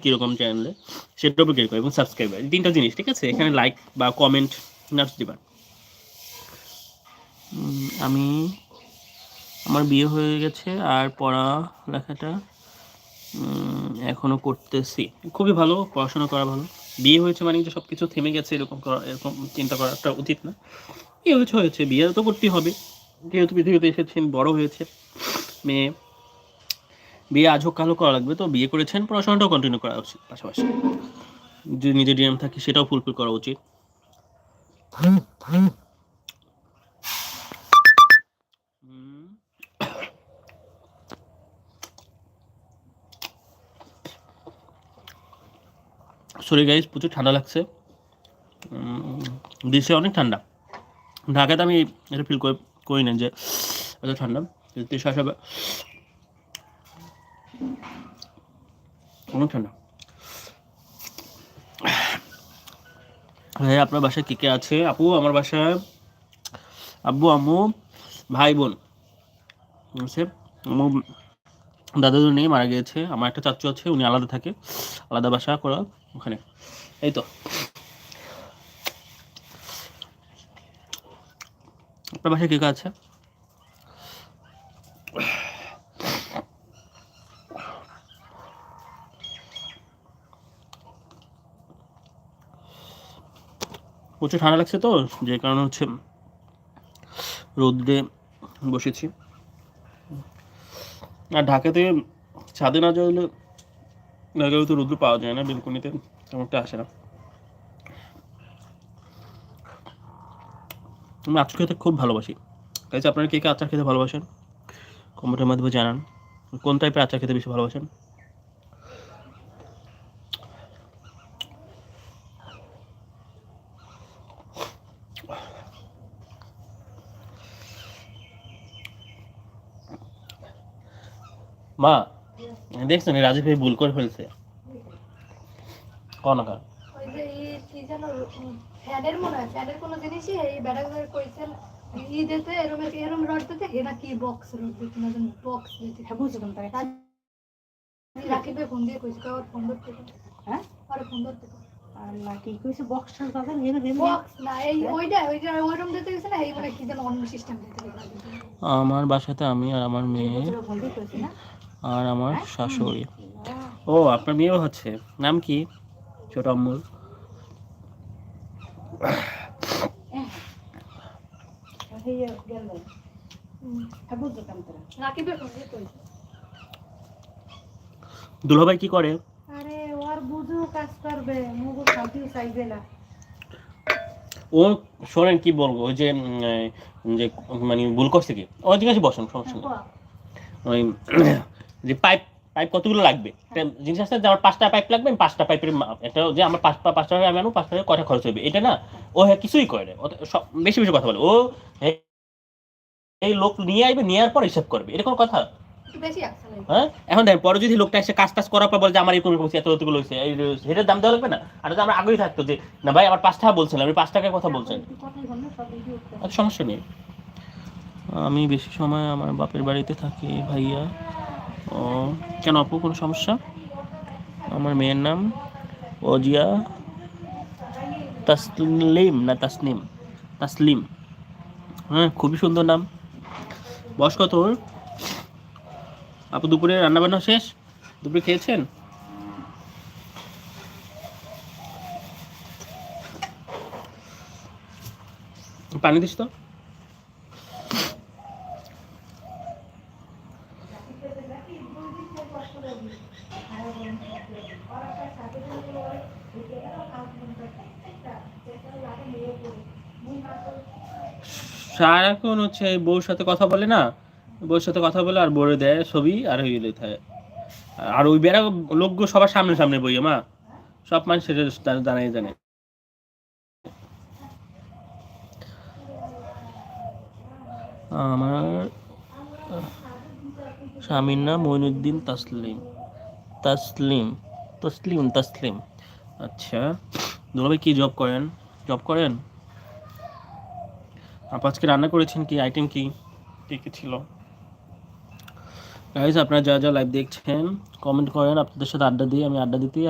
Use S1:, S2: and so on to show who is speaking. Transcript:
S1: কীরকম চ্যানেলে সেটার উপর ক্লিক করো এবং সাবস্ক্রাইবার, তিনটা জিনিস, ঠিক আছে? এখানে লাইক বা কমেন্ট নাচ দিবা। আমি আমার বিয়ে হয়ে গেছে আর পড়ালেখাটা এখনও করতেছি। খুবই ভালো, পড়াশোনা করা ভালো। বিয়ে হয়েছে মানে যে সব কিছু থেমে গেছে এরকম চিন্তা করাটা উচিত না। বিয়ে হয়েছে, বিয়ে তো করতেই হবে, যেহেতু পৃথিবীতে এসেছেন, বড় হয়েছে মেয়ে, বিয়ে আজ হোক কালো করা লাগবে, তো বিয়ে করেছেন, পড়াশোনাটাও কন্টিনিউ করা উচিত, পাশাপাশি যদি নিজের ড্রিম থাকে সেটাও ফুলফিল করা উচিত। সরি গাইজ, প্রচুর ঠান্ডা লাগছে, দেশে অনেক ঠান্ডা। ঢাকাতে আমি এটা ফিল করি না যে এত ঠান্ডা, দেশে আসা অনেক ঠান্ডা। হ্যাঁ, আপনার বাসায় কে কে আছে? আপু, আমার বাসায় আব্বু, আম্মু, ভাই, বোন আছে। আম্মু দাদু নেই, মারা গিয়েছে। আমার একটা চাচু আছে, উনি আলাদা থাকে, আলাদা বাসা করা ওখানে। এই তো। আপনার বাসায় কে কে আছে? প্রচুর ঠান্ডা লাগছে তো, যে কারণে হচ্ছে রোদ্রে বসেছি। আর ঢাকাতে ছাদে না গেলে তো রোদ্র পাওয়া যায় না, বেলকনিতে তেমনটা আসে না। আমি আচার খেতে খুব ভালোবাসি। তাই আপনারা কে কে আচার খেতে ভালোবাসেন কমেন্টের মাধ্যমে জানান। কোন টাইপের আচার খেতে বেশি ভালোবাসেন? মা দেখছেন রাজীব ভাই ভুল করে ফেলছে। কনকা
S2: ওই যে কি যেন ফ্যানের মনে হয়, ফ্যানের কোনো জিনিসই এই ব্যাটাগুলো কইছেন দিতে এরম রড দিতে, এরা কি বক্স রড দিতে না, বক্স দিতে। হ্যাঁ, বুঝলাম। তাই রাকিবে ফোন দিয়ে কইছে, কার ফোন ধরতে? হ্যাঁ, আরে ফোন ধরতে আল্লাহ কি কইছে, বক্সের কথা নিয়ে দেন। বক্স না, এই ওইটা ওইরকম দিতে গেছে না, এই মানে কি যেন অন্য সিস্টেম দিতে।
S1: আমার বাসাতে আমি আর আমার মেয়ে আর আমার শাশুড়ি। ও, আপনার মেয়েও হচ্ছে, নাম কি? ছোট আম্মুর। দুলাভাই কি করে?
S2: আরে ওর বুঝু কাজ করবে, মুগু শান্তি চাইবে না।
S1: ও শোনেন কি বলবো, ওই যে মানে ভুল করছে কি, ও জিজ্ঞাসা বসেন, সমস্যা নেই। ওই যে পাইপ কতগুলো লাগবে, একটা জিনিস আছে যে আমার 5টা পাইপ লাগবে, আমি 5টা পাইপের একটা যে আমার 5টা আমি আনো, 5টা কটা খরচ হবে, এটা না ও হ্যাঁ কিছুই করে না, বেশি বেশি কথা বলে ও। এই লোক নিয়ে আসবে, নেওয়ার পর হিসাব করবে, এরকম কথা। হ্যাঁ, এখন দেখেন পরে যদি লোকটা এসে কাজ করার পর বলে যে আমার এরকম এতগুলো হয়েছে, এটার দাম দেওয়া লাগবে না? আর যদি আমরা আগেই থাকতো যে না ভাই আমার 5 টাকা বলছিলাম, আপনি 5 টাকার কথা বলছেন, সমস্যা নেই। আমি বেশি সময় আমার বাপের বাড়িতে থাকি ভাইয়া। ও কেন আপু, কোনো সমস্যা? আমার মেয়ের নাম অজিয়া তাসলিম, না তাসনিম, তাসলিম। হ্যাঁ, খুবই সুন্দর নাম। বয়স কত ওর? আপু দুপুরে রান্নাবান্না শেষ? দুপুরে খেয়েছেন? পানি দিস তো। সারাক্ষণ হচ্ছে বউর সাথে কথা বলে না, বউর সাথে কথা বলে আর বলে দেয় ছবি, আর হইলে থাকে। আর ওই বেড়া লোকগুলো সবার সামনে সামনে বইয়ে মা, সব মানুষ সেটা জানে। আমার স্বামীর নাম মইনুদ্দিন তাসলিম। আচ্ছা, দুলাভাই কি জব করেন? আপু আজকে রান্না করেছেন কি, আইটেম কি ছিল? গাইস আপনারা যা যা লাইভ দেখছেন কমেন্ট করেন, আপনাদের সাথে আড্ডা দিই, আমি আড্ডা দিতেই